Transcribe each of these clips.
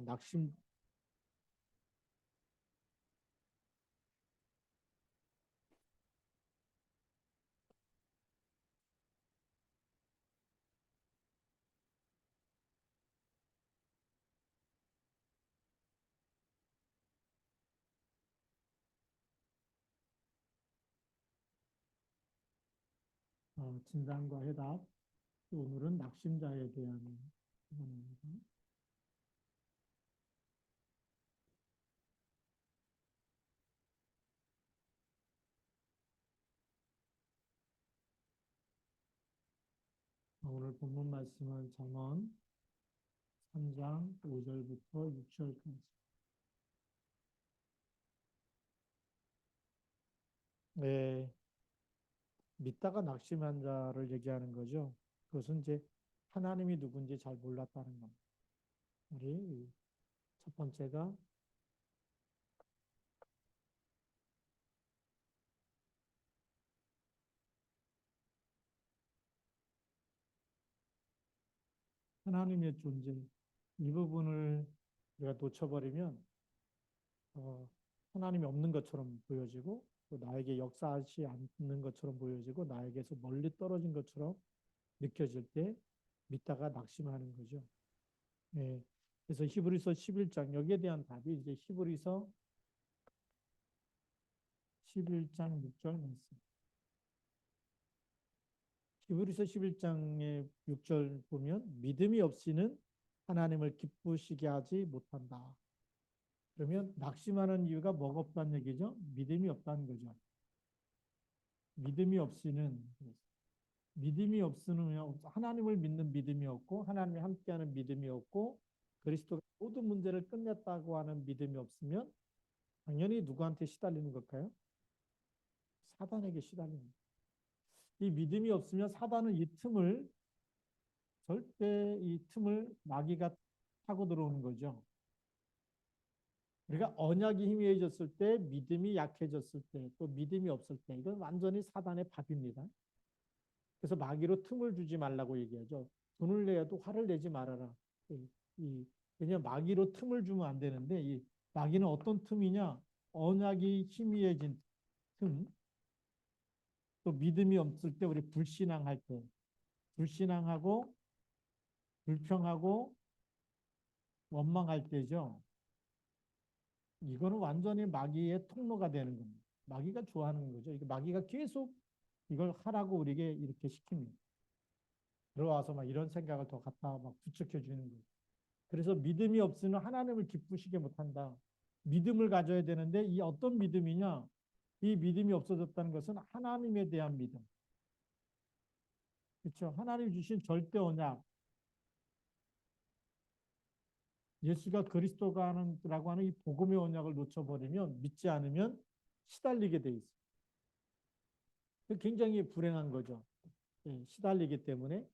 낙심, 진단과 해답. 오늘은 낙심자에 대한 부분입니다. 오늘 본문 말씀은 잠언 3장 5절부터 6절까지. 네, 믿다가 낙심한 자를 얘기하는 거죠. 그것은 이제 하나님이 누군지 잘 몰랐다는 겁니다. 우리 첫 번째가 하나님의 존재. 이 부분을 우리가 놓쳐버리면 어, 하나님이 없는 것처럼 보여지고 또 나에게 역사하지 않는 것처럼 보여지고 나에게서 멀리 떨어진 것처럼 느껴질 때 믿다가 낙심하는 거죠. 예. 그래서 히브리서 11장 여기에 대한 답이 이제 히브리서 11장 6절 말씀. 히브리서 11장의 6절 보면 믿음이 없이는 하나님을 기쁘시게 하지 못한다. 그러면 낙심하는 이유가 뭐가 없다는 얘기죠? 믿음이 없다는 거죠. 믿음이 없이는 믿음이 없으면 하나님을 믿는 믿음이 없고 하나님이 함께하는 믿음이 없고 그리스도가 모든 문제를 끝냈다고 하는 믿음이 없으면 당연히 누구한테 시달리는 걸까요? 사단에게 시달리는 거예요. 이 믿음이 없으면 사단은 이 틈을 절대 이 틈을 마귀가 타고 들어오는 거죠. 우리가 언약이 희미해졌을 때, 믿음이 약해졌을 때, 또 믿음이 없을 때, 이건 완전히 사단의 밥입니다. 그래서 마귀로 틈을 주지 말라고 얘기하죠. 돈을 내야도 화를 내지 말아라. 왜냐하면 마귀로 틈을 주면 안 되는데, 이 마귀는 어떤 틈이냐? 언약이 희미해진 틈, 또 믿음이 없을 때, 우리 불신앙할 때, 불신앙하고 불평하고 원망할 때죠. 이거는 완전히 마귀의 통로가 되는 겁니다. 마귀가 좋아하는 거죠. 이게 마귀가 계속 이걸 하라고 우리에게 이렇게 시킵니다. 들어와서 막 이런 생각을 더 갖다 막 부추겨 주는 거예요. 그래서 믿음이 없으면 하나님을 기쁘시게 못한다. 믿음을 가져야 되는데 이 어떤 믿음이냐? 이 믿음이 없어졌다는 것은 하나님에 대한 믿음. 그렇죠? 하나님 주신 절대 언약. 예수가 그리스도가 하는라고 하는 이 복음의 언약을 놓쳐버리면 믿지 않으면 시달리게 돼 있어요. 굉장히 불행한 거죠. 예, 시달리기 때문에.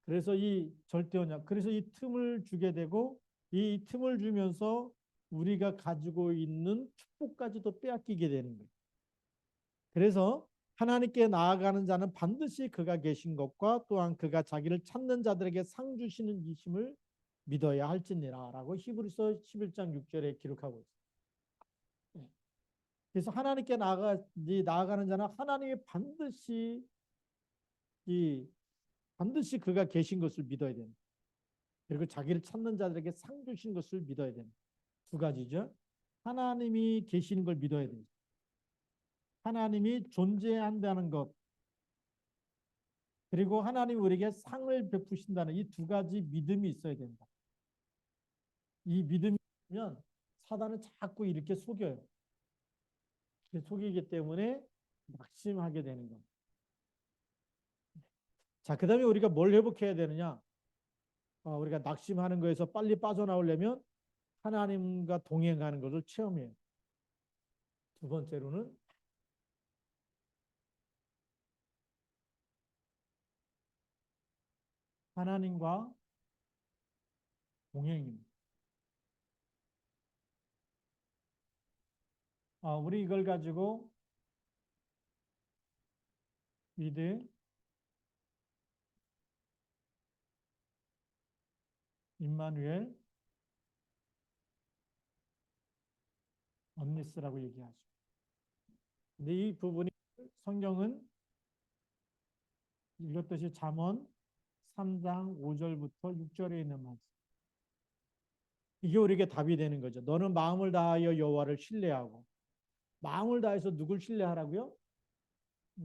그래서 이 절대 언약, 그래서 이 틈을 주게 되고 이 틈을 주면서 우리가 가지고 있는 축복까지도 빼앗기게 되는 거예요. 그래서 하나님께 나아가는 자는 반드시 그가 계신 것과 또한 그가 자기를 찾는 자들에게 상 주시는 이심을 믿어야 할지니라라고 히브리서 11장 6절에 기록하고 있습니다. 예. 그래서 하나님께 나아가는 자는 하나님이 반드시 그가 계신 것을 믿어야 됩니다. 그리고 자기를 찾는 자들에게 상 주신 것을 믿어야 됩니다. 두 가지죠. 하나님이 계시는 걸 믿어야 됩니다. 하나님이 존재한다는 것, 그리고 하나님이 우리에게 상을 베푸신다는 이 두 가지 믿음이 있어야 된다. 이 믿음이 있으면 사단은 자꾸 이렇게 속여요. 속이기 때문에 낙심하게 되는 겁니다. 자, 그 다음에 우리가 뭘 회복해야 되느냐? 우리가 낙심하는 거에서 빨리 빠져나오려면 하나님과 동행하는 것을 체험해요. 두 번째로는 하나님과 동행입니다. 우리 이걸 가지고 위드 임마누엘 언리스라고 얘기하죠. 근데 이 부분이 성경은 읽었듯이 잠언 3장 5절부터 6절에 있는 말씀. 이게 우리에게 답이 되는 거죠. 너는 마음을 다하여 여호와를 신뢰하고 마음을 다해서 누굴 신뢰하라고요?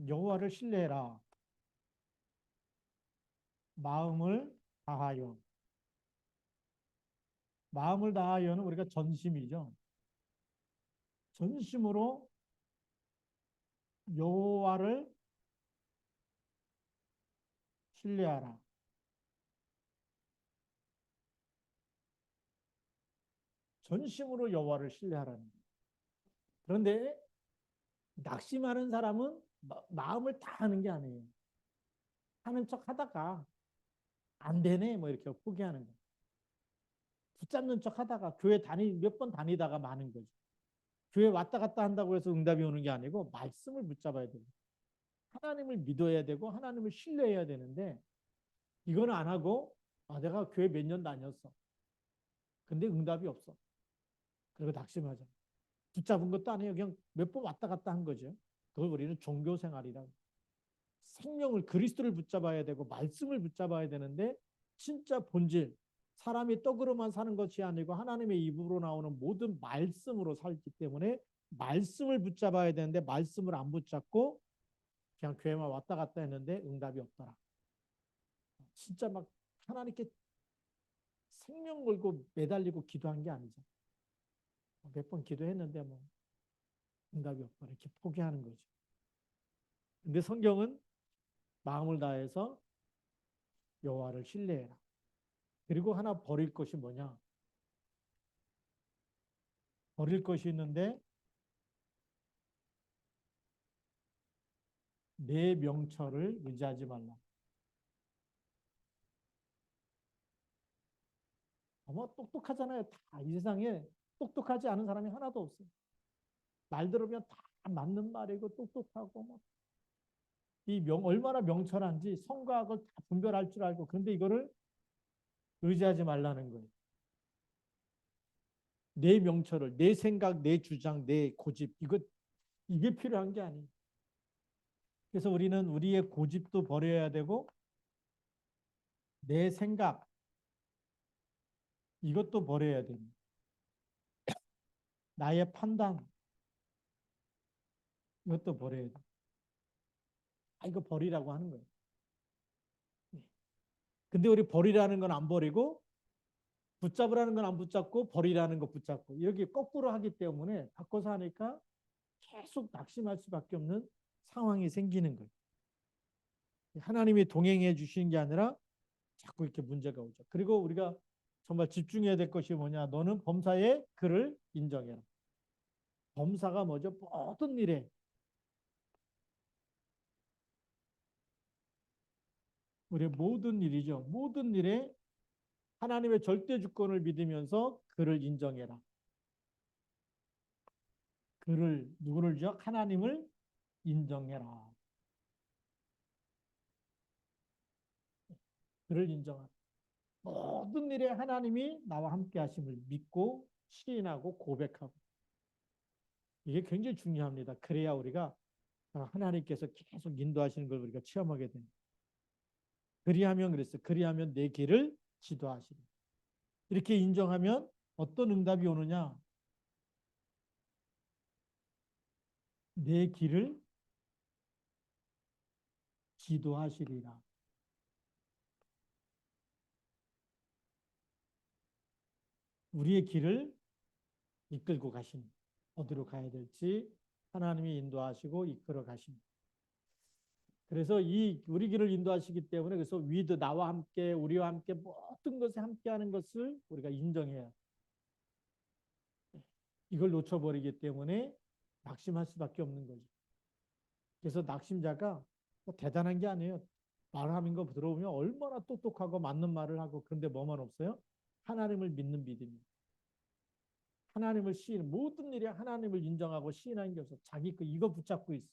여호와를 신뢰해라. 마음을 다하여. 마음을 다하여는 우리가 전심이죠. 전심으로 여호와를 신뢰하라. 전심으로 여호와를 신뢰하라는 거예요. 그런데 낙심하는 사람은 마음을 다 하는 게 아니에요. 하는 척 하다가 안 되네 뭐 이렇게 포기하는 거예요. 붙잡는 척 하다가 교회 몇 번 다니다가 마는 거죠. 교회 왔다 갔다 한다고 해서 응답이 오는 게 아니고 말씀을 붙잡아야 되고 하나님을 믿어야 되고 하나님을 신뢰해야 되는데 이거는 안 하고 내가 교회 몇 년 다녔어. 근데 응답이 없어. 그리고 낙심하자. 붙잡은 것도 아니에요. 그냥 몇 번 왔다 갔다 한 거죠. 그걸 우리는 종교 생활이라고. 생명을 그리스도를 붙잡아야 되고 말씀을 붙잡아야 되는데 진짜 본질 사람이 떡으로만 사는 것이 아니고 하나님의 입으로 나오는 모든 말씀으로 살기 때문에 말씀을 붙잡아야 되는데 말씀을 안 붙잡고 그냥 교회만 왔다 갔다 했는데 응답이 없더라. 진짜 막 하나님께 생명 걸고 매달리고 기도한 게 아니죠. 몇 번 기도했는데 뭐 응답이 없더라. 이렇게 포기하는 거죠. 근데 성경은 마음을 다해서 여호와를 신뢰해라. 그리고 하나 버릴 것이 뭐냐? 버릴 것이 있는데 내 명철을 의지하지 말라. 아마 똑똑하잖아요. 다 이 세상에 똑똑하지 않은 사람이 하나도 없어요. 말 들으면 다 맞는 말이고 똑똑하고 뭐. 얼마나 명철한지 성과학을 다 분별할 줄 알고 그런데 이거를 의지하지 말라는 거예요. 내 명철을, 내 생각, 내 주장, 내 고집 이게 필요한 게 아니에요. 그래서 우리는 우리의 고집도 버려야 되고 내 생각 이것도 버려야 됩니다. 나의 판단 이것도 버려야 돼. 이거 버리라고 하는 거예요. 근데 우리 버리라는 건 안 버리고 붙잡으라는 건 안 붙잡고 버리라는 거 붙잡고 이렇게 거꾸로 하기 때문에 바꿔서 하니까 계속 낙심할 수밖에 없는 상황이 생기는 거예요. 하나님이 동행해 주시는 게 아니라 자꾸 이렇게 문제가 오죠. 그리고 우리가 정말 집중해야 될 것이 뭐냐. 너는 범사의 그를 인정해라. 범사가 뭐죠? 모든 일에 우리의 모든 일이죠. 모든 일에 하나님의 절대 주권을 믿으면서 그를 인정해라. 누구를요? 하나님을 인정해라. 그를 인정하라. 모든 일에 하나님이 나와 함께 하심을 믿고 시인하고 고백하고 이게 굉장히 중요합니다. 그래야 우리가 하나님께서 계속 인도하시는 걸 우리가 체험하게 됩니다. 그리하면 그랬어요. 그리하면 내 길을 지도하시리. 이렇게 인정하면 어떤 응답이 오느냐? 내 길을 지도하시리라. 우리의 길을 이끌고 가신 어디로 가야 될지 하나님이 인도하시고 이끌어 가십니다. 그래서 이 우리 길을 인도하시기 때문에 그래서 위드 나와 함께 우리와 함께 모든 것에 함께하는 것을 우리가 인정해야 이걸 놓쳐버리기 때문에 낙심할 수밖에 없는 거죠. 그래서 낙심자가 뭐 대단한 게 아니에요. 말하는 거 들어보면 얼마나 똑똑하고 맞는 말을 하고 그런데 뭐만 없어요? 하나님을 믿는 믿음이. 하나님을 모든 일에 하나님을 인정하고 시인하는 게 없어. 자기 이거 붙잡고 있어.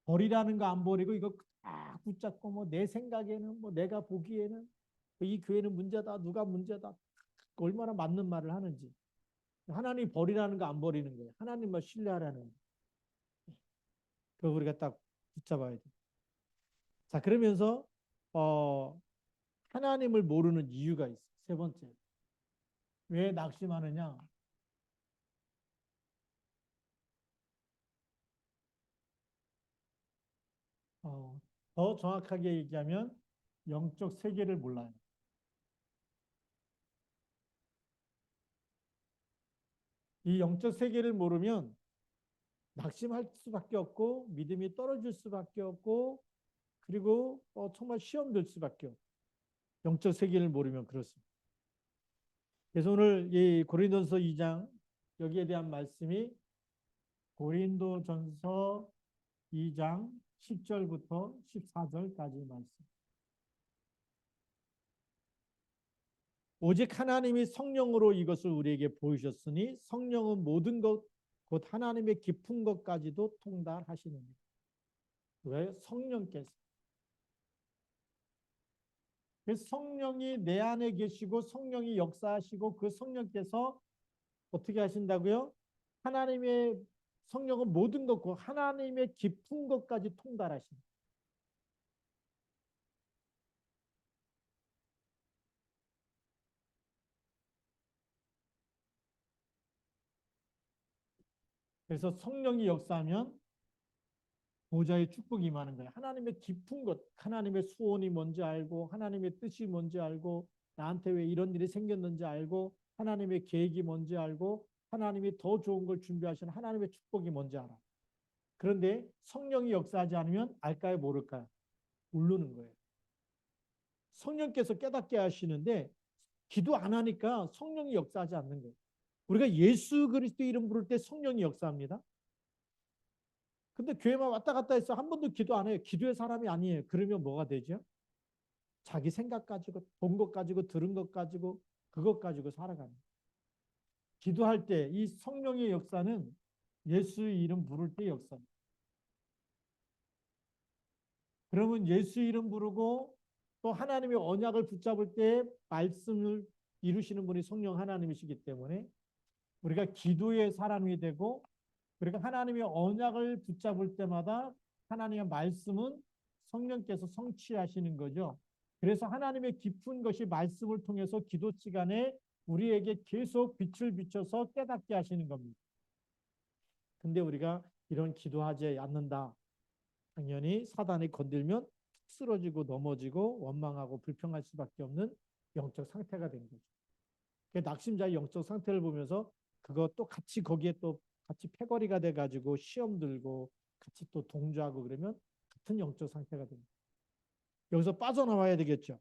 버리라는 거 안 버리고 이거 딱 붙잡고 뭐 내 생각에는 뭐 내가 보기에는 이 교회는 문제다. 누가 문제다. 얼마나 맞는 말을 하는지. 하나님 버리라는 거 안 버리는 거예요. 하나님만 신뢰하라는 거예요. 그거 우리가 딱 붙잡아야 돼. 자, 그러면서 어, 하나님을 모르는 이유가 있어. 세 번째. 왜 낙심하느냐? 어, 더 정확하게 얘기하면 영적 세계를 몰라요. 이 영적 세계를 모르면 낙심할 수밖에 없고 믿음이 떨어질 수밖에 없고 그리고 정말 시험 될 수밖에 없고 영적 세계를 모르면 그렇습니다. 그래서 오늘 이 고린도전서 2장 여기에 대한 말씀이 고린도전서 2장 10절부터 14절까지 말씀. 오직 하나님이 성령으로 이것을 우리에게 보이셨으니 성령은 모든 것, 곧 하나님의 깊은 것까지도 통달하시느니라. 왜? 성령께서. 그래서 성령이 내 안에 계시고 성령이 역사하시고 그 성령께서 어떻게 하신다고요? 하나님의 성령은 모든 것, 곧 하나님의 깊은 것까지 통달하신다. 그래서 성령이 역사하면 보좌의 축복이 임하는 거예요. 하나님의 깊은 것, 하나님의 소원이 뭔지 알고, 하나님의 뜻이 뭔지 알고, 나한테 왜 이런 일이 생겼는지 알고, 하나님의 계획이 뭔지 알고, 하나님이 더 좋은 걸 준비하시는 하나님의 축복이 뭔지 알아. 그런데 성령이 역사하지 않으면 알까요, 모를까요? 모르는 거예요. 성령께서 깨닫게 하시는데 기도 안 하니까 성령이 역사하지 않는 거예요. 우리가 예수 그리스도 이름 부를 때 성령이 역사합니다. 근데 교회만 왔다 갔다 해서 한 번도 기도 안 해요. 기도의 사람이 아니에요. 그러면 뭐가 되죠? 자기 생각 가지고 본 것 가지고 들은 것 가지고 그것 가지고 살아가는. 기도할 때 이 성령의 역사는 예수의 이름 부를 때 역사. 그러면 예수 이름 부르고 또 하나님의 언약을 붙잡을 때 말씀을 이루시는 분이 성령 하나님이시기 때문에 우리가 기도의 사람이 되고 그러니까 하나님의 언약을 붙잡을 때마다 하나님의 말씀은 성령께서 성취하시는 거죠. 그래서 하나님의 깊은 것이 말씀을 통해서 기도 시간에 우리에게 계속 빛을 비춰서 깨닫게 하시는 겁니다. 근데 우리가 이런 기도하지 않는다. 당연히 사단이 건들면 쓰러지고 넘어지고 원망하고 불평할 수밖에 없는 영적 상태가 된 거죠. 낙심자의 영적 상태를 보면서 그것도 같이 거기에 또 같이 패거리가 돼가지고 시험 들고 같이 또 동조하고 그러면 같은 영적 상태가 됩니다. 여기서 빠져나와야 되겠죠.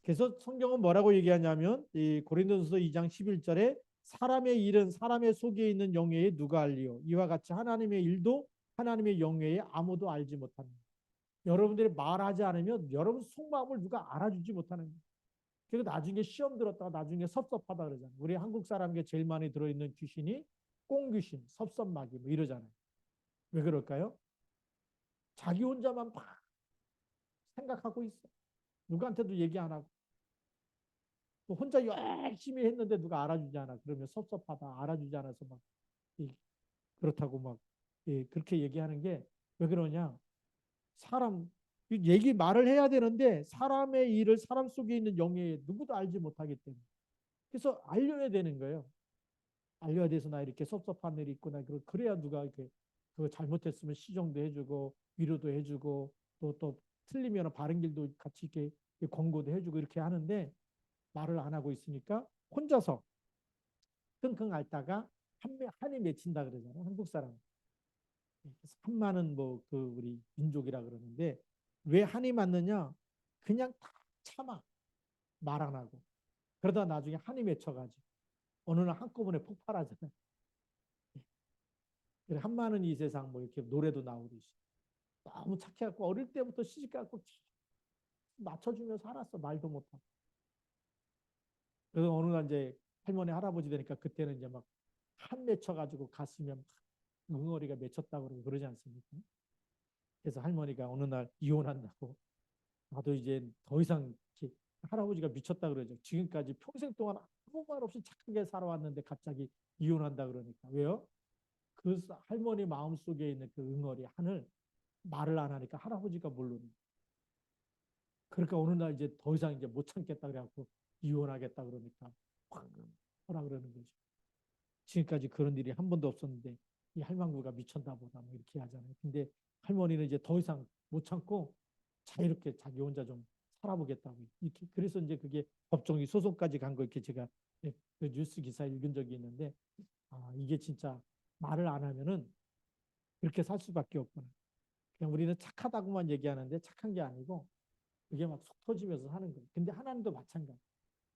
그래서 성경은 뭐라고 얘기하냐면 이 고린도전서 2장 11절에 사람의 일은 사람의 속에 있는 영예에 누가 알리요? 이와 같이 하나님의 일도 하나님의 영예에 아무도 알지 못합니다. 여러분들이 말하지 않으면 여러분 속마음을 누가 알아주지 못하는 거예요. 그래서 나중에 시험 들었다가 나중에 섭섭하다 그러잖아요. 우리 한국 사람에게 제일 많이 들어있는 귀신이 꽁귀신, 섭섭마귀 뭐 이러잖아요. 왜 그럴까요? 자기 혼자만 막 생각하고 있어. 누구한테도 얘기 안 하고. 또 혼자 열심히 했는데 누가 알아주지 않아. 그러면 섭섭하다. 알아주지 않아서 막 그렇다고 막 그렇게 얘기하는 게 왜 그러냐? 사람 얘기 말을 해야 되는데 사람의 일을 사람 속에 있는 영에 누구도 알지 못하기 때문에 그래서 알려야 되는 거예요. 알려야 돼서 나 이렇게 섭섭한 일이 있구나. 그래야 누가 이렇게 그거 잘못했으면 시정도 해주고 위로도 해주고 또 틀리면 바른 길도 같이 이렇게 권고도 해주고 이렇게 하는데 말을 안 하고 있으니까 혼자서 끙끙 앓다가 한이 맺힌다 그러잖아요. 한국 사람. 그래서 한마는 뭐 그 우리 민족이라 그러는데 왜 한이 맞느냐? 그냥 다 참아 말 안 하고 그러다 나중에 한이 맺혀가지고 어느 날 한꺼번에 폭발하잖아요. 한마는 이 세상 뭐 이렇게 노래도 나오듯이 너무 착해갖고 어릴 때부터 시집가고 맞춰주며 살았어. 말도 못하고. 그래서 어느 날 이제 할머니 할아버지 되니까 그때는 이제 막 한 맺혀가지고 가슴에 막 응어리가 맺혔다고 그러고 그러지 않습니까? 그래서 할머니가 어느 날 이혼한다고 나도 이제 더 이상 할아버지가 미쳤다 그러죠. 지금까지 평생 동안 아무 말 없이 착하게 살아왔는데 갑자기 이혼한다 그러니까. 왜요? 그 할머니 마음속에 있는 그 응어리 하늘 말을 안 하니까 할아버지가 모르는 거예요. 그러니까 어느 날 이제 더 이상 이제 못 참겠다 그래갖고 이혼하겠다 그러니까 확 하라 그러는 거죠. 지금까지 그런 일이 한 번도 없었는데 이 할망구가 미쳤나 보다 뭐 이렇게 하잖아요. 근데 할머니는 이제 더 이상 못 참고 자유롭게 자기 혼자 좀 살아보겠다고 이렇게. 그래서 이제 그게 법정이 소송까지 간 거 이렇게 제가 그 뉴스 기사 읽은 적이 있는데, 이게 진짜 말을 안 하면은 그렇게 살 수밖에 없구나. 그냥 우리는 착하다고만 얘기하는데 착한 게 아니고 그게 막 속 터지면서 하는 거예요. 근데 하나님도 마찬가지.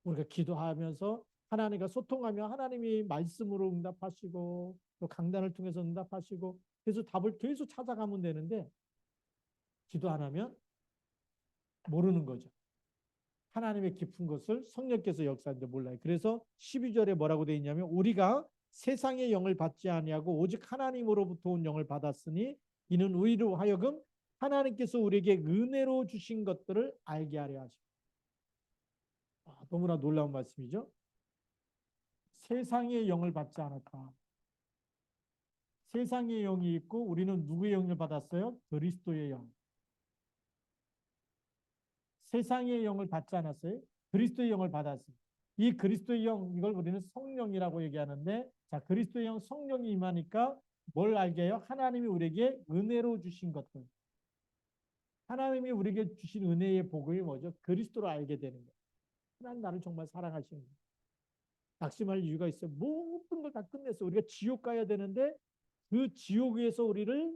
우리가 기도하면서 하나님과 소통하며 하나님이 말씀으로 응답하시고 또 강단을 통해서 응답하시고 그래서 답을 계속 찾아가면 되는데 기도 안 하면 모르는 거죠. 하나님의 깊은 것을 성령께서 역사하는데 몰라요. 그래서 12절에 뭐라고 되어 있냐면 우리가 세상의 영을 받지 아니하고 오직 하나님으로부터 온 영을 받았으니 이는 우리로 하여금 하나님께서 우리에게 은혜로 주신 것들을 알게 하려 하십니다. 너무나 놀라운 말씀이죠. 세상의 영을 받지 않았다. 세상의 영이 있고 우리는 누구의 영을 받았어요? 그리스도의 영. 세상의 영을 받지 않았어요? 그리스도의 영을 받았어요. 이 그리스도의 영, 이걸 우리는 성령이라고 얘기하는데, 자, 그리스도의 영, 성령이 임하니까 뭘 알게 해요? 하나님이 우리에게 은혜로 주신 것들. 하나님이 우리에게 주신 은혜의 복음이 뭐죠? 그리스도로 알게 되는 거예요. 하나님 나를 정말 사랑하시는 거예요. 낙심할 이유가 있어요. 모든 걸 다 끝냈어. 우리가 지옥 가야 되는데 그 지옥에서 우리를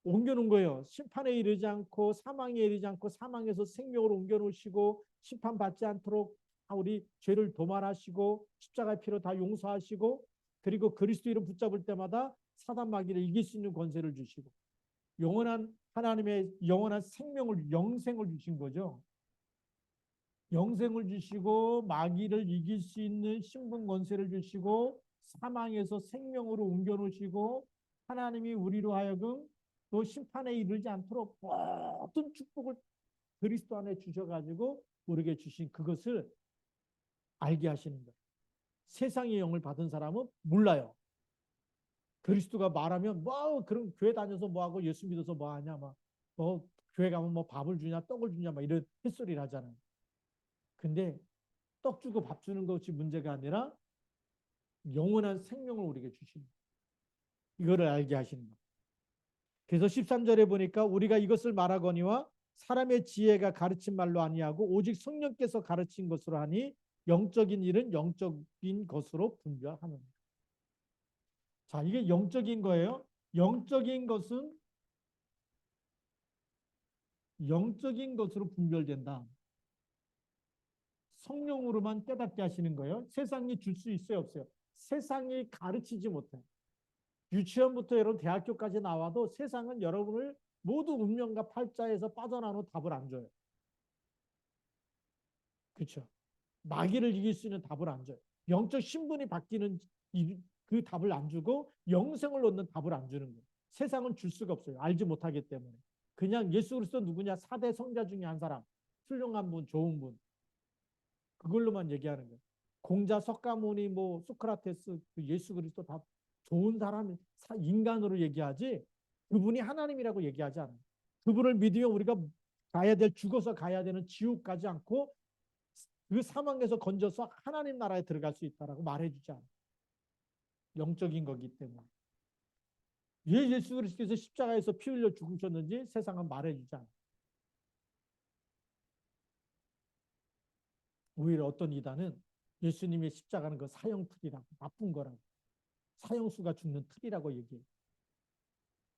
옮겨놓은 거예요. 심판에 이르지 않고 사망에 이르지 않고 사망에서 생명으로 옮겨놓으시고 심판받지 않도록 우리 죄를 도말하시고 십자가의 피로 다 용서하시고 그리고 그리스도 이름 붙잡을 때마다 사단 마귀를 이길 수 있는 권세를 주시고 영원한 하나님의 영원한 생명을 영생을 주신 거죠. 영생을 주시고 마귀를 이길 수 있는 신분 권세를 주시고 사망에서 생명으로 옮겨놓으시고 하나님이 우리로 하여금 또 심판에 이르지 않도록 모든 축복을 그리스도 안에 주셔가지고 우리에게 주신 그것을 알게 하시는 거예요. 세상의 영을 받은 사람은 몰라요. 그리스도가 말하면 뭐 그럼 교회 다녀서 뭐하고 예수 믿어서 뭐하냐 뭐 교회 가면 뭐 밥을 주냐 떡을 주냐 막 이런 햇소리를 하잖아요. 근데 떡 주고 밥 주는 것이 문제가 아니라 영원한 생명을 우리에게 주시는 거예요. 이거를 알게 하시는 거예요. 그래서 13절에 보니까 우리가 이것을 말하거니와 사람의 지혜가 가르친 말로 아니하고 오직 성령께서 가르친 것으로 하니 영적인 일은 영적인 것으로 분별하는. 자, 이게 영적인 거예요. 영적인 것은 영적인 것으로 분별된다. 성령으로만 깨닫게 하시는 거예요. 세상이 줄 수 있어요, 없어요? 세상이 가르치지 못해요. 유치원부터 여러분 대학교까지 나와도 세상은 여러분을 모두 운명과 팔자에서 빠져나오는 답을 안 줘요. 그렇죠? 마귀를 이길 수 있는 답을 안 줘요. 영적 신분이 바뀌는 그 답을 안 주고 영생을 얻는 답을 안 주는 거예요. 세상은 줄 수가 없어요. 알지 못하기 때문에. 그냥 예수 그리스도 누구냐? 4대 성자 중에 한 사람. 훌륭한 분, 좋은 분. 그걸로만 얘기하는 거예요. 공자, 석가모니, 뭐 소크라테스, 예수 그리스도 다 좋은 사람, 인간으로 얘기하지 그분이 하나님이라고 얘기하지 않아요. 그분을 믿으면 우리가 가야 될, 죽어서 가야 되는 지옥 가지 않고 그 사망에서 건져서 하나님 나라에 들어갈 수 있다라고 말해주지 않아요. 영적인 거기 때문에. 왜 예수 그리스도께서 십자가에서 피 흘려 죽으셨는지 세상은 말해주지 않아요. 오히려 어떤 이단은 예수님의 십자가는 그 사형틀이라고, 나쁜 거라고, 사형수가 죽는 틀이라고 얘기해요.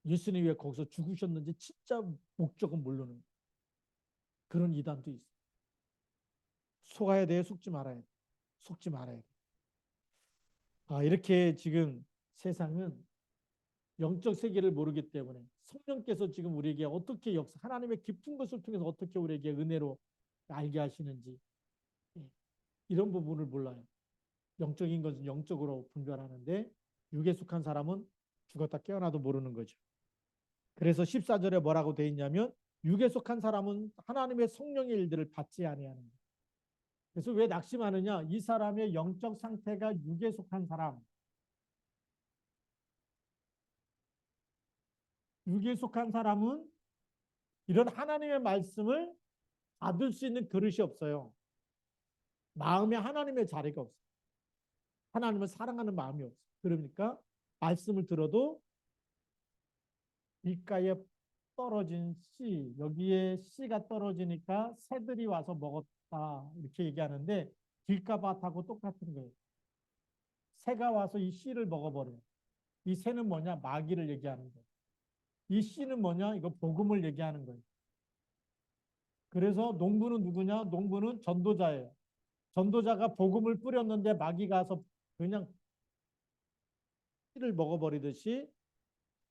예수님이 왜 거기서 죽으셨는지 진짜 목적은 모르는 그런 이단도 있어요. 속아야 돼, 속지 말아야 돼. 속지 말아야 돼. 이렇게 지금 세상은 영적 세계를 모르기 때문에 성령께서 지금 우리에게 어떻게 하나님의 깊은 것을 통해서 어떻게 우리에게 은혜로 알게 하시는지 이런 부분을 몰라요. 영적인 것은 영적으로 분별하는데 육에 속한 사람은 죽었다 깨어나도 모르는 거죠. 그래서 14절에 뭐라고 되어 있냐면 육에 속한 사람은 하나님의 성령의 일들을 받지 아니하는 거예요. 그래서 왜 낙심하느냐? 이 사람의 영적 상태가 육에 속한 사람. 육에 속한 사람은 이런 하나님의 말씀을 받을 수 있는 그릇이 없어요. 마음에 하나님의 자리가 없어요. 하나님을 사랑하는 마음이 없어요. 그러니까 말씀을 들어도 길가에 떨어진 씨, 여기에 씨가 떨어지니까 새들이 와서 먹었다. 이렇게 얘기하는데 길가밭하고 똑같은 거예요. 새가 와서 이 씨를 먹어버려요. 이 새는 뭐냐? 마귀를 얘기하는 거예요. 이 씨는 뭐냐? 이거 복음을 얘기하는 거예요. 그래서 농부는 누구냐? 농부는 전도자예요. 전도자가 복음을 뿌렸는데 마귀가 와서 그냥 씨를 먹어버리듯이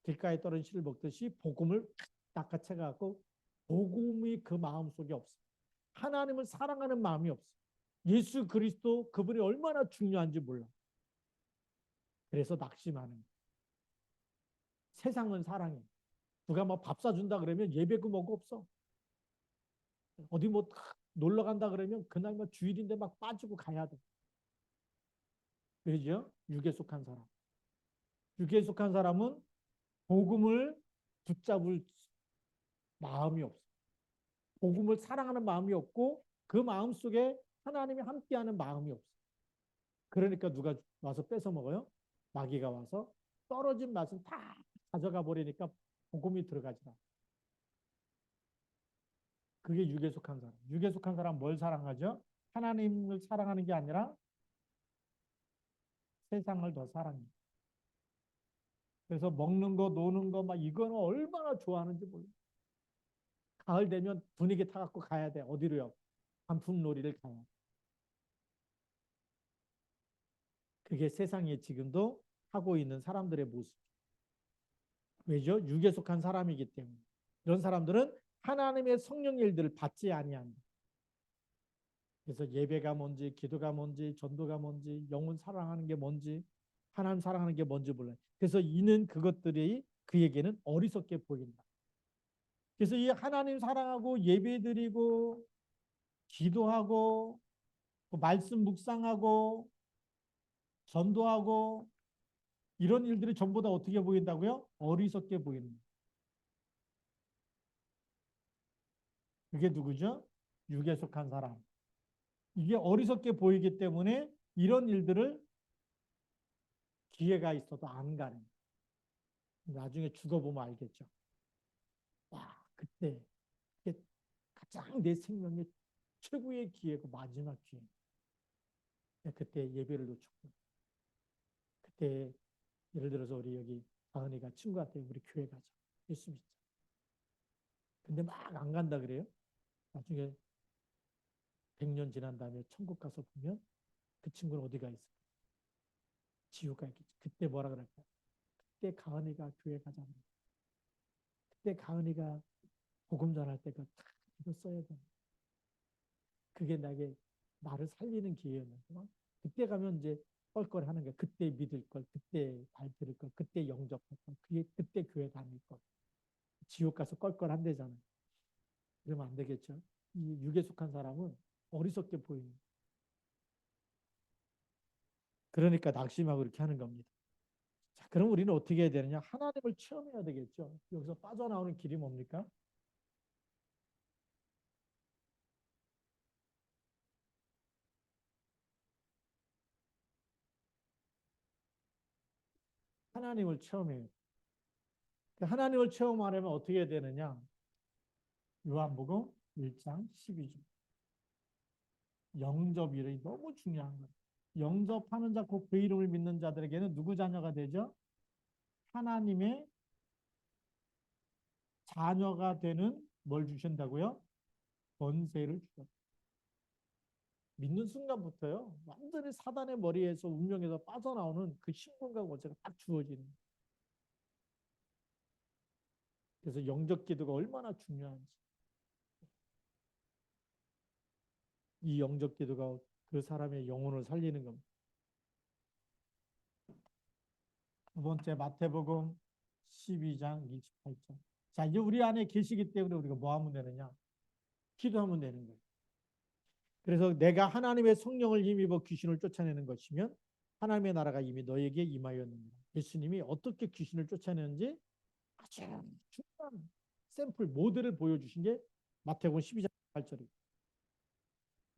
길가에 떨어진 씨를 먹듯이 복음을 낚아채갖고 복음이 그 마음속에 없어. 하나님을 사랑하는 마음이 없어. 예수 그리스도 그분이 얼마나 중요한지 몰라. 그래서 낙심하는 거야. 세상은 사랑해. 누가 뭐 밥 사준다 그러면 예배고 뭐고 없어. 어디 뭐 놀러 간다 그러면 그날 뭐 주일인데 막 빠지고 가야 돼. 그죠? 육에 속한 사람. 육에 속한 사람은 복음을 붙잡을 마음이 없어. 복음을 사랑하는 마음이 없고 그 마음 속에 하나님이 함께하는 마음이 없어. 그러니까 누가 와서 뺏어 먹어요? 마귀가 와서 떨어진 맛은 다 가져가 버리니까 복음이 들어가지라. 그게 육에 속한 사람. 육에 속한 사람 뭘 사랑하죠? 하나님을 사랑하는 게 아니라 세상을 더 사랑해. 그래서 먹는 거, 노는 거, 막 이거는 얼마나 좋아하는지 몰라. 가을 되면 분위기 타갖고 가야 돼. 어디로요? 단풍놀이를 가야 돼. 그게 세상에 지금도 하고 있는 사람들의 모습. 왜죠? 육에 속한 사람이기 때문에. 이런 사람들은 하나님의 성령 일들을 받지 아니한다. 그래서 예배가 뭔지, 기도가 뭔지, 전도가 뭔지, 영혼 사랑하는 게 뭔지, 하나님 사랑하는 게 뭔지 몰라요. 그래서 이는 그것들이 그에게는 어리석게 보인다. 그래서 이 하나님 사랑하고 예배드리고 기도하고 말씀 묵상하고 전도하고 이런 일들이 전부 다 어떻게 보인다고요? 어리석게 보이는. 그게 누구죠? 육에 속한 사람. 이게 어리석게 보이기 때문에 이런 일들을 기회가 있어도 안 가는. 나중에 죽어보면 알겠죠. 와, 그때 가장 내 생명의 최고의 기회고 마지막 기회. 그때 예배를 놓쳤고. 그때 예를 들어서 우리 여기 가은이가 친구한테 우리 교회 가자. 예수 믿자. 근데 막 안 간다 그래요. 나중에 100년 지난 다음에 천국 가서 보면 그 친구는 어디가 있어? 지옥 가 있겠지. 그때 뭐라 그럴까? 그때 가은이가 교회 가자. 그때 가은이가 복음 전할 때가 다 이거 써야 돼. 그게 나를 살리는 기회였는데 그때 가면 이제 껄껄하는 거야. 그때 믿을 걸, 그때 잘 들을 걸, 그때 영접할 걸, 그때 교회 다닐 걸. 지옥 가서 껄껄한대잖아. 그러면 안 되겠죠. 이 육에 속한 사람은 어리석게 보이는. 그러니까 낙심하고 이렇게 하는 겁니다. 자, 그럼 우리는 어떻게 해야 되느냐? 하나님을 체험해야 되겠죠. 여기서 빠져나오는 길이 뭡니까? 하나님을 체험해요. 하나님을 체험하려면 어떻게 해야 되느냐? 요한복음 1장 12절. 영접이 너무 중요한 거예요. 영접하는 자, 곧 그 이름을 믿는 자들에게는 누구 자녀가 되죠? 하나님의 자녀가 되는 뭘 주신다고요? 권세를 주셨다. 믿는 순간부터요. 완전히 사단의 머리에서 운명에서 빠져나오는 그 신분과 권세가 딱 주어지는 거예요. 그래서 영접 기도가 얼마나 중요한지. 이 영접 기도가 그 사람의 영혼을 살리는 겁니다. 두 번째 마태복음 12장 28절. 자, 이제 우리 안에 계시기 때문에 우리가 뭐 하면 되느냐? 기도하면 되는 거예요. 그래서 내가 하나님의 성령을 힘입어 귀신을 쫓아내는 것이면 하나님의 나라가 이미 너에게 임하였느니라. 예수님이 어떻게 귀신을 쫓아내는지 아주 중요한 샘플 모델을 보여주신 게 마태복음 12장 8절이에요.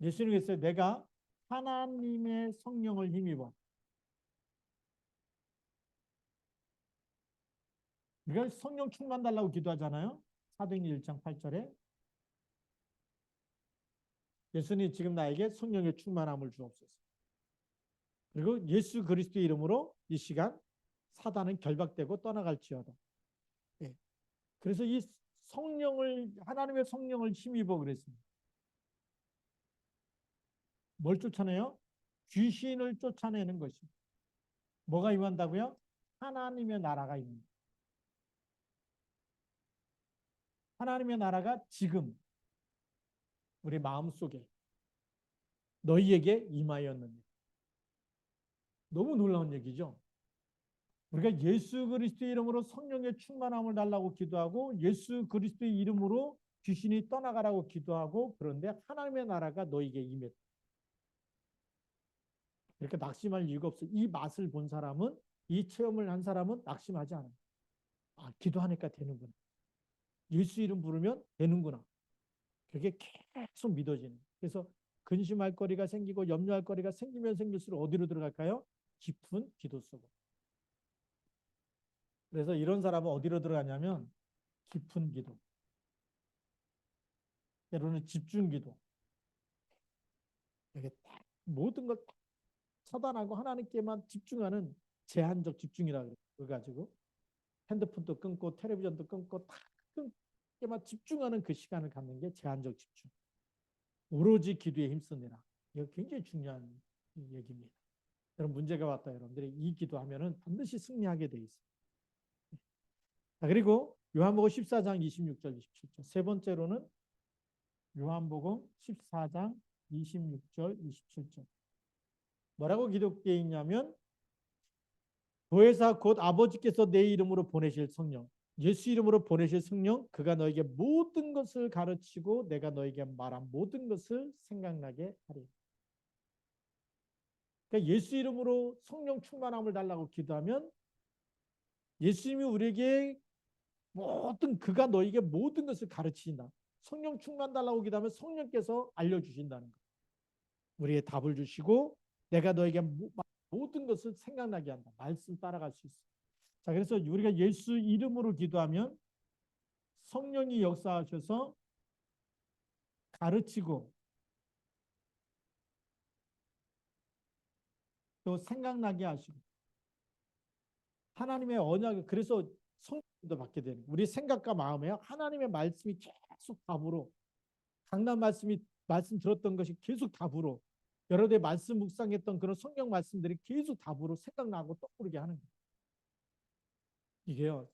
예수님이 했어요. 내가 하나님의 성령을 힘입어. 우리가 성령 충만 달라고 기도하잖아요. 사도행전 1장 8절에 예수님 지금 나에게 성령의 충만함을 주옵소서. 그리고 예수 그리스도의 이름으로 이 시간 사단은 결박되고 떠나갈지어다. 예. 그래서 이 성령을 하나님의 성령을 힘입어 그랬습니다. 뭘 쫓아내요? 귀신을 쫓아내는 것입니다. 뭐가 임한다고요? 하나님의 나라가 임합니다. 하나님의 나라가 지금 우리 마음속에 너희에게 임하였느니라. 너무 놀라운 얘기죠. 우리가 예수 그리스도의 이름으로 성령의 충만함을 달라고 기도하고 예수 그리스도의 이름으로 귀신이 떠나가라고 기도하고 그런데 하나님의 나라가 너희에게 임했다. 이렇게 낙심할 이유가 없어요. 이 맛을 본 사람은 이 체험을 한 사람은 낙심하지 않아요. 아, 기도하니까 되는구나. 예수 이름 부르면 되는구나. 그게 계속 믿어지는. 그래서 근심할 거리가 생기고 염려할 거리가 생기면 생길수록 어디로 들어갈까요? 깊은 기도 속으로. 그래서 이런 사람은 어디로 들어가냐면 깊은 기도. 때로는 집중 기도. 이게 모든 걸 차단하고 하나님께만 집중하는 제한적 집중이라 그래가지고 핸드폰도 끊고 텔레비전도 끊고 다 끊게만 집중하는 그 시간을 갖는 게 제한적 집중. 오로지 기도에 힘쓰느라. 이거 굉장히 중요한 얘기입니다. 여러분 문제가 왔다 여러분들이 이 기도하면은 반드시 승리하게 돼 있어요. 자, 그리고 요한복음 14장 26절 27절. 세 번째로는 요한복음 14장 26절 27절. 뭐라고 기록되어 있냐면 보혜사 곧 아버지께서 내 이름으로 보내실 성령, 예수 이름으로 보내실 성령, 그가 너에게 모든 것을 가르치고 내가 너에게 말한 모든 것을 생각나게 하리. 그러니까 예수 이름으로 성령 충만함을 달라고 기도하면 예수님이 우리에게 모든 그가 너에게 모든 것을 가르치신다. 성령 충만 달라고 기도하면 성령께서 알려주신다는 거. 우리의 답을 주시고 내가 너에게 모든 것을 생각나게 한다. 말씀 따라갈 수 있어. 자, 그래서 우리가 예수 이름으로 기도하면 성령이 역사하셔서 가르치고 또 생각나게 하시고 하나님의 언약을 그래서 성령도 받게 되는 우리 생각과 마음에 하나님의 말씀이 계속 답으로 강단 말씀 들었던 것이 계속 답으로 여러 대 말씀 묵상했던 그런 성경 말씀들이 계속 답으로 생각나고 떠오르게 하는 거예요. 이게요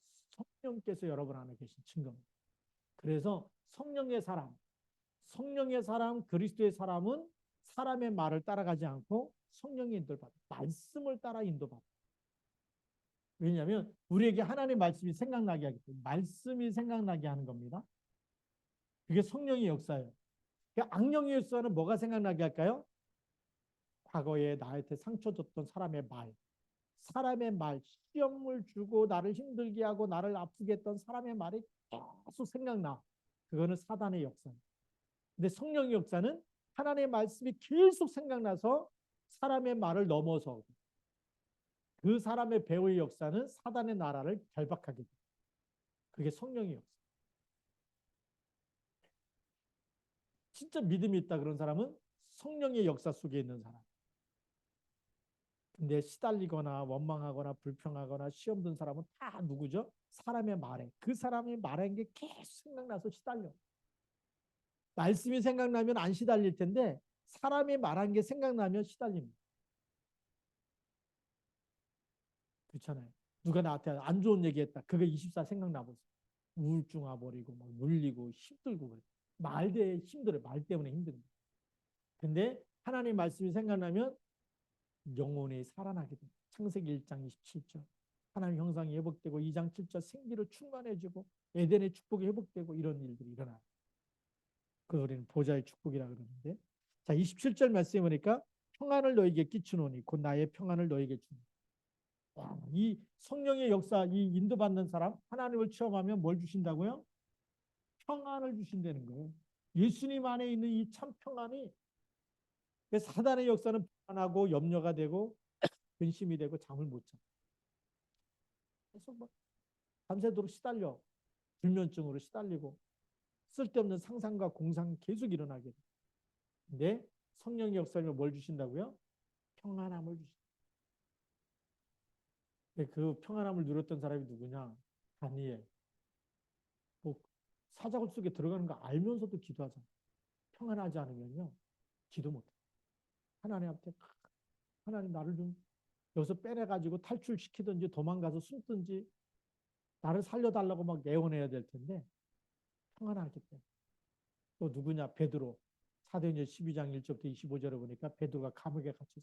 성령께서 여러분 안에 계신 증거입니다. 그래서 성령의 사람, 그리스도의 사람은 사람의 말을 따라가지 않고 성령의 인도를 받아 말씀을 따라 인도받아. 왜냐하면 우리에게 하나님의 말씀이 생각나게 하기 때문에 말씀이 생각나게 하는 겁니다. 그게 성령의 역사예요. 그러니까 악령의 역사는 뭐가 생각나게 할까요? 과거에 나한테 상처 줬던 사람의 말, 시험을 주고 나를 힘들게 하고 나를 아프게 했던 사람의 말이 계속 생각나. 그거는 사단의 역사입니다. 근데 성령의 역사는 하나님의 말씀이 계속 생각나서 사람의 말을 넘어서 그 사람의 배후의 역사는 사단의 나라를 결박하게 됩니다. 그게 성령의 역사. 진짜 믿음이 있다 그런 사람은 성령의 역사 속에 있는 사람. 근데 시달리거나 원망하거나 불평하거나 시험 든 사람은 다 누구죠? 사람의 말에. 그 사람이 말한 게 계속 생각나서 시달려. 말씀이 생각나면 안 시달릴 텐데 사람이 말한 게 생각나면 시달립니다. 그렇잖아요. 누가 나한테 안 좋은 얘기했다. 그게 24 생각나버렸어. 우울증 와버리고 막 눌리고 힘들고 그래. 말대 힘들어요. 말 때문에 힘듭니다. 근데 하나님의 말씀이 생각나면 영혼이 살아나게 됩니다. 창세기 1장 27절. 하나님 형상이 회복되고 2장 7절 생기로 충만해지고 에덴의 축복이 회복되고 이런 일들이 일어나요. 그 우리는 보좌의 축복이라고 그러는데 자, 27절 말씀해 보니까 평안을 너에게 끼치노니 곧 나의 평안을 너에게 주니. 와, 이 성령의 역사, 이 인도받는 사람, 하나님을 체험하면 뭘 주신다고요? 평안을 주신다는 거예요. 예수님 안에 있는 이 참 평안이 사단의 역사는 불안하고 염려가 되고 근심이 되고 잠을 못 자. 계속 막 밤새도록 시달려. 불면증으로 시달리고 쓸데없는 상상과 공상 계속 일어나게 돼. 근데 성령의 역사면 뭘 주신다고요? 평안함을 주신다. 그 평안함을 누렸던 사람이 누구냐? 다니엘. 뭐 사자굴 속에 들어가는 거 알면서도 기도하잖아. 평안하지 않으면요. 기도 못해. 하나님한테 하나님 나를 좀 여기서 빼내가지고 탈출시키든지 도망가서 숨든지 나를 살려달라고 막 애원해야 될 텐데 평안하기 때문에. 또 누구냐? 베드로. 사도행전 12장 1절부터 25절에 보니까 베드로가 감옥에 갇혔어.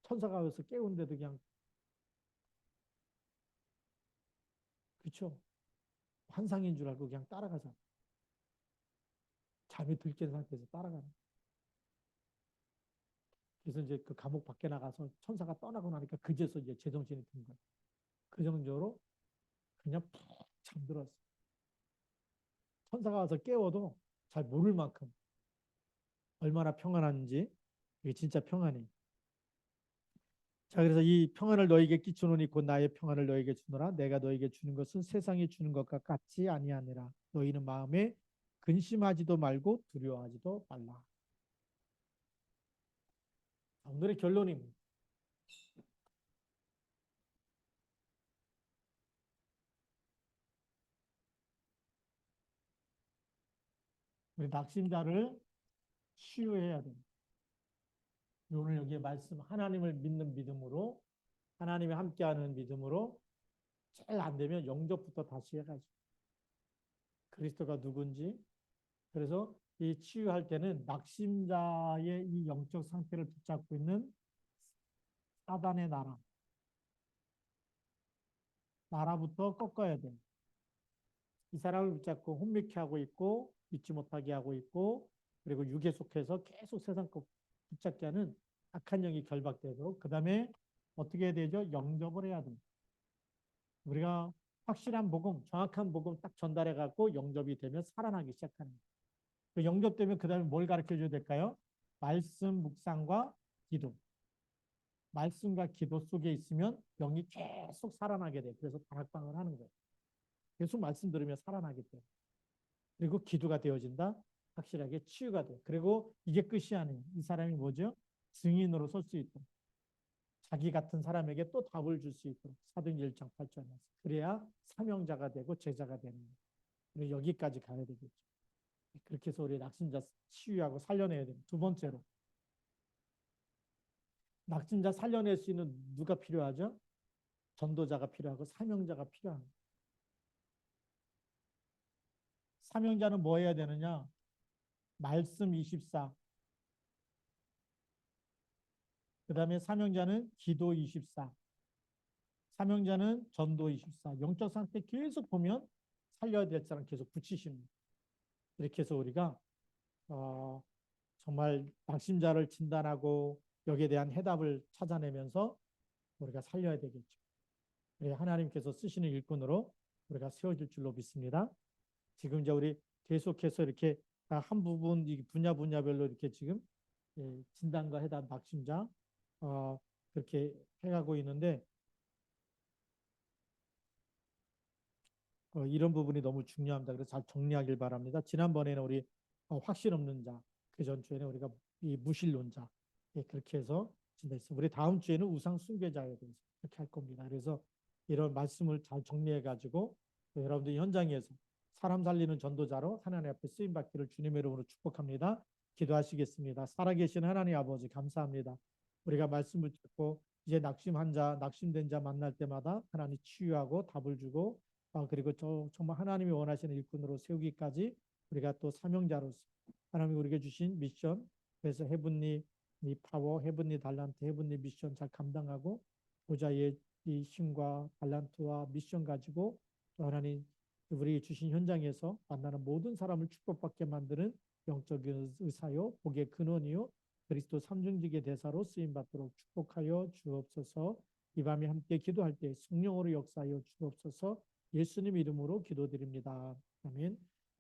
천사가 와서 깨우는데도 그냥 그렇죠. 환상인 줄 알고 그냥 따라가자. 잠이 들깬 상태에서 따라가는. 그래서 이제 그 감옥 밖에 나가서 천사가 떠나고 나니까 그제서 이제 제정신이 든 거예요. 그 정도로 그냥 푹 잠들었어. 천사가 와서 깨워도 잘 모를 만큼 얼마나 평안한지 이게 진짜 평안이. 자, 그래서 이 평안을 너에게 끼쳐놓으니 곧 나의 평안을 너에게 주노라. 내가 너에게 주는 것은 세상이 주는 것과 같지 아니하니라. 너희는 마음에 근심하지도 말고 두려워하지도 말라. 오늘의 결론입니다. 우리 낙심자를 치유해야 됩니다. 오늘 여기에 말씀 하나님을 믿는 믿음으로 하나님이 함께하는 믿음으로 잘 안 되면 영접부터 다시 해가지고 그리스도가 누군지 그래서 이 치유할 때는 낙심자의 이 영적 상태를 붙잡고 있는 사단의 나라부터 꺾어야 돼. 이 사람을 붙잡고 혼미케 하고 있고 믿지 못하게 하고 있고 그리고 육에 속해서 계속 세상 것 붙잡게 하는 악한 영이 결박되도록 그 다음에 어떻게 해야 되죠? 영접을 해야 됩니다. 우리가 확실한 복음, 정확한 복음 딱 전달해 갖고 영접이 되면 살아나기 시작하는 거예요. 그 영접되면 그 다음에 뭘 가르쳐 줘야 될까요? 말씀, 묵상과 기도. 말씀과 기도 속에 있으면 영이 계속 살아나게 돼요. 그래서 다락방을 하는 거예요. 계속 말씀 들으면 살아나게 돼요. 그리고 기도가 되어진다. 확실하게 치유가 돼. 그리고 이게 끝이 아니에요. 이 사람이 뭐죠? 증인으로 설 수 있도록. 자기 같은 사람에게 또 답을 줄 수 있도록. 사도행전 1장 8절 말씀. 그래야 사명자가 되고 제자가 되는 거예요. 그리고 여기까지 가야 되겠죠. 그렇게 해서 우리 낙심자 치유하고 살려내야 돼요. 두 번째로. 낙심자 살려낼 수 있는 누가 필요하죠? 전도자가 필요하고 사명자가 필요한 거예요. 사명자는 뭐 해야 되느냐? 말씀 24. 그 다음에 사명자는 기도 24. 사명자는 전도 24. 영적 상태 계속 보면 살려야 될 사람 계속 붙이십니다. 이렇게 해서 우리가 정말 낙심자를 진단하고 여기에 대한 해답을 찾아내면서 우리가 살려야 되겠죠. 하나님께서 쓰시는 일꾼으로 우리가 세워질 줄로 믿습니다. 지금 이제 우리 계속해서 이렇게 한 부분 분야별로 이렇게 지금 진단과 해답 낙심자 그렇게 해가고 있는데 이런 부분이 너무 중요합니다. 그래서 잘 정리하길 바랍니다. 지난번에는 우리 확신 없는 자, 그 전주에는 우리가 이 무신론자 그렇게 해서 진단했습니다. 우리 다음 주에는 우상 숭배자에 대해서 그렇게 할 겁니다. 그래서 이런 말씀을 잘 정리해 가지고 여러분들 현장에서 사람 살리는 전도자로 하나님 앞에 쓰임 받기를 주님의 이름으로 축복합니다. 기도하시겠습니다. 살아계신 하나님 아버지 감사합니다. 우리가 말씀을 듣고 이제 낙심한 자, 낙심된 자 만날 때마다 하나님 치유하고 답을 주고 그리고 정말 하나님이 원하시는 일꾼으로 세우기까지 우리가 또 사명자로서 하나님이 우리에게 주신 미션 그래서 헤븐리 파워, 헤븐리 달란트, 헤븐리 미션 잘 감당하고 보좌의 이 힘과 달란트와 미션 가지고 또 하나님 우리 주신 현장에서 만나는 모든 사람을 축복받게 만드는 영적인 의사요, 복의 근원이요, 그리스도 삼중직의 대사로 쓰임받도록 축복하여 주옵소서. 이 밤에 함께 기도할 때 성령으로 역사하여 주옵소서. 예수님 이름으로 기도드립니다. 아멘.